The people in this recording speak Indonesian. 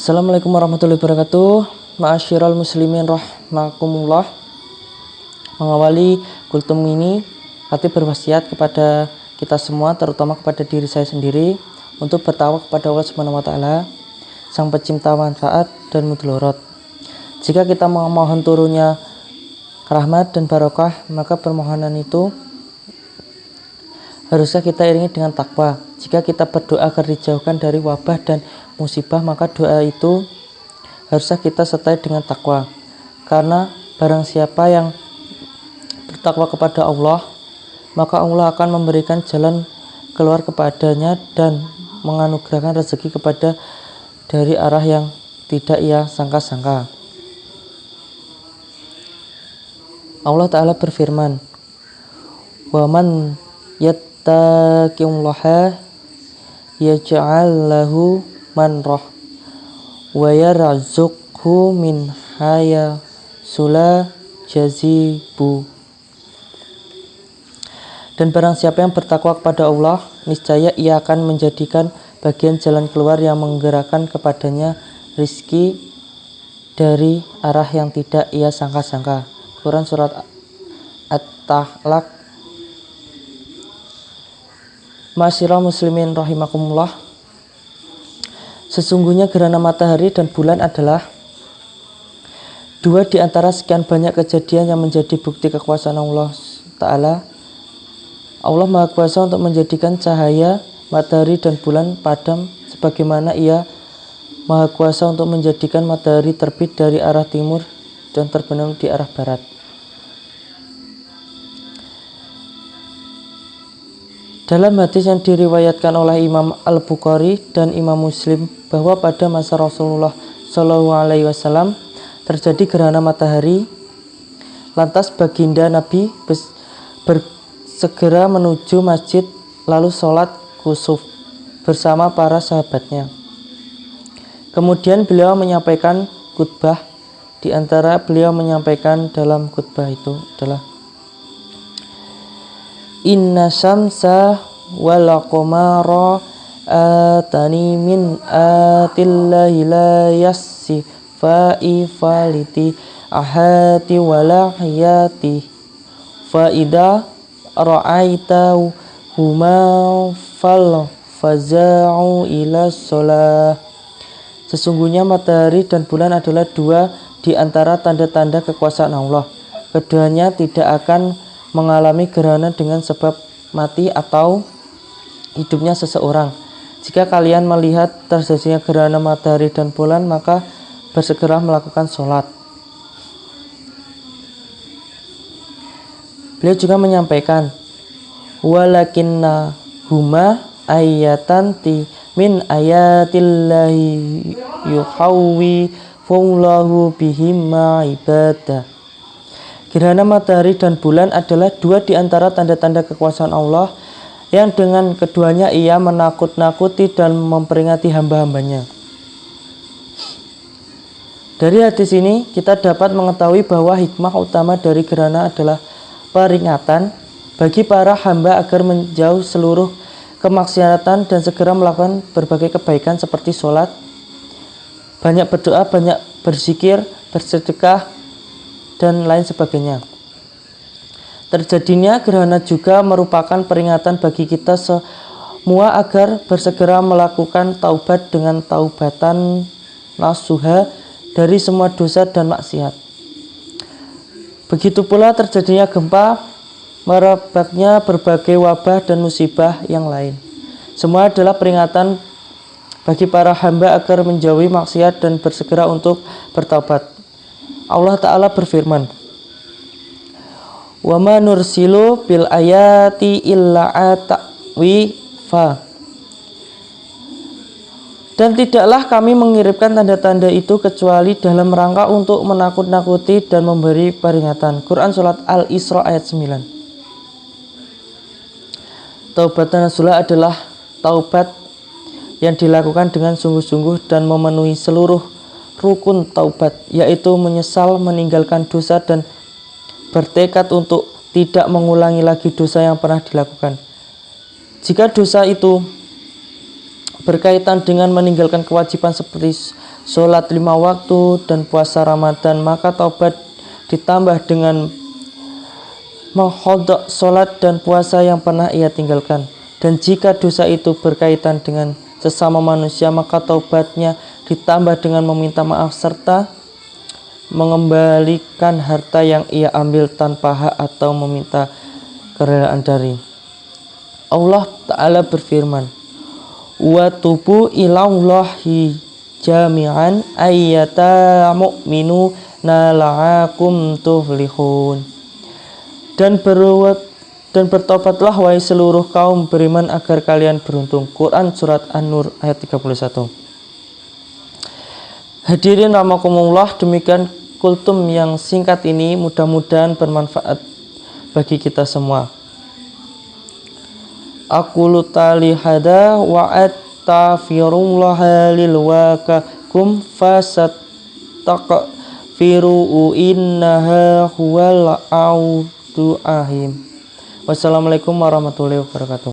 Assalamualaikum warahmatullahi wabarakatuh. Ma'asyiral muslimin rahimakumullah. Mengawali kultum ini, Khatib berwasiat kepada kita semua, terutama kepada diri saya sendiri, untuk bertakwa kepada Allah Subhanahu wa taala, Sang Pencipta manfaat dan mudlorot. Jika kita memohon turunnya rahmat dan barokah, maka permohonan itu harusnya kita iringi dengan takwa. Jika kita berdoa agar dijauhkan dari wabah dan musibah, maka doa itu harusnya kita sertai dengan takwa. Karena barang siapa yang bertakwa kepada Allah, maka Allah akan memberikan jalan keluar kepadanya dan menganugerahkan rezeki kepada dari arah yang tidak ia sangka-sangka. Allah Ta'ala berfirman, "Wa man yattaqillaha yaj'al lahu manrah wa yarzuqhu min haytsu la yahtasibu." Dan barang siapa yang bertakwa kepada Allah, niscaya ia akan menjadikan bagian jalan keluar yang menggerakkan kepadanya rizki dari arah yang tidak ia sangka-sangka. Quran surat At-Talaq. Ma'asyiral muslimin rahimakumullah. Sesungguhnya gerhana matahari dan bulan adalah dua di antara sekian banyak kejadian yang menjadi bukti kekuasaan Allah Ta'ala. Allah Maha Kuasa untuk menjadikan cahaya matahari dan bulan padam, sebagaimana Ia Maha Kuasa untuk menjadikan matahari terbit dari arah timur dan terbenam di arah barat. Dalam hadis yang diriwayatkan oleh Imam Al-Bukhari dan Imam Muslim bahwa pada masa Rasulullah SAW terjadi gerhana matahari, lantas baginda Nabi segera menuju masjid lalu sholat kusuf bersama para sahabatnya. Kemudian beliau menyampaikan khutbah. Di antara beliau menyampaikan dalam khutbah itu adalah, "Inna syamsa wal qamara atani min atillahi la yasifa'i faliti ahati wala hayati fa idza ra'aita huma fal faza'u ila sholah." Sesungguhnya matahari dan bulan adalah dua di antara tanda-tanda kekuasaan Allah. Keduanya tidak akan mengalami gerhana dengan sebab mati atau hidupnya seseorang. Jika kalian melihat terjadinya gerhana matahari dan bulan, maka bersegera melakukan sholat. Beliau juga menyampaikan, "Walakinna huma ayatanti min ayatillahi yuhawwi Wallahu bihimma ibadah." Gerhana matahari dan bulan adalah dua di antara tanda-tanda kekuasaan Allah yang dengan keduanya Ia menakut-nakuti dan memperingati hamba-hambanya. Dari hadis ini kita dapat mengetahui bahwa hikmah utama dari gerhana adalah peringatan bagi para hamba agar menjauh seluruh kemaksiatan dan segera melakukan berbagai kebaikan seperti sholat, banyak berdoa, banyak berzikir, bersedekah, dan lain sebagainya. Terjadinya gerhana juga merupakan peringatan bagi kita semua agar bersegera melakukan taubat dengan taubatan nasuha dari semua dosa dan maksiat. Begitu pula terjadinya gempa, merebaknya berbagai wabah dan musibah yang lain. Semua adalah peringatan bagi para hamba agar menjauhi maksiat dan bersegera untuk bertaubat. Allah Ta'ala berfirman, "Wa ma nursilu bil ayati illa ta'wifa." Dan tidaklah kami mengirimkan tanda-tanda itu kecuali dalam rangka untuk menakut-nakuti dan memberi peringatan. Quran surat Al-Isra ayat 9. Taubat nasuha adalah taubat yang dilakukan dengan sungguh-sungguh dan memenuhi seluruh rukun taubat, yaitu menyesal meninggalkan dosa dan bertekad untuk tidak mengulangi lagi dosa yang pernah dilakukan. Jika dosa itu berkaitan dengan meninggalkan kewajiban seperti sholat 5 waktu dan puasa Ramadan, maka taubat ditambah dengan mengqadha sholat dan puasa yang pernah ia tinggalkan. Dan jika dosa itu berkaitan dengan sesama manusia, maka taubatnya ditambah dengan meminta maaf serta mengembalikan harta yang ia ambil tanpa hak atau meminta kerelaan dari Allah Ta'ala berfirman, wa tubu ilallahi jami'an ayyata mu'minu nala'akum tuflihun. Dan bertobatlah wahai seluruh kaum beriman agar kalian beruntung. Quran Surat An-Nur ayat 31. Hadirin rahimakumullah, demikian kultum yang singkat ini, mudah-mudahan bermanfaat bagi kita semua. Aqulu tali hada wa astaghfirullaha lil wakakum fastaghfiru innaha huwal a'udhu ahim. Wassalamualaikum warahmatullahi wabarakatuh.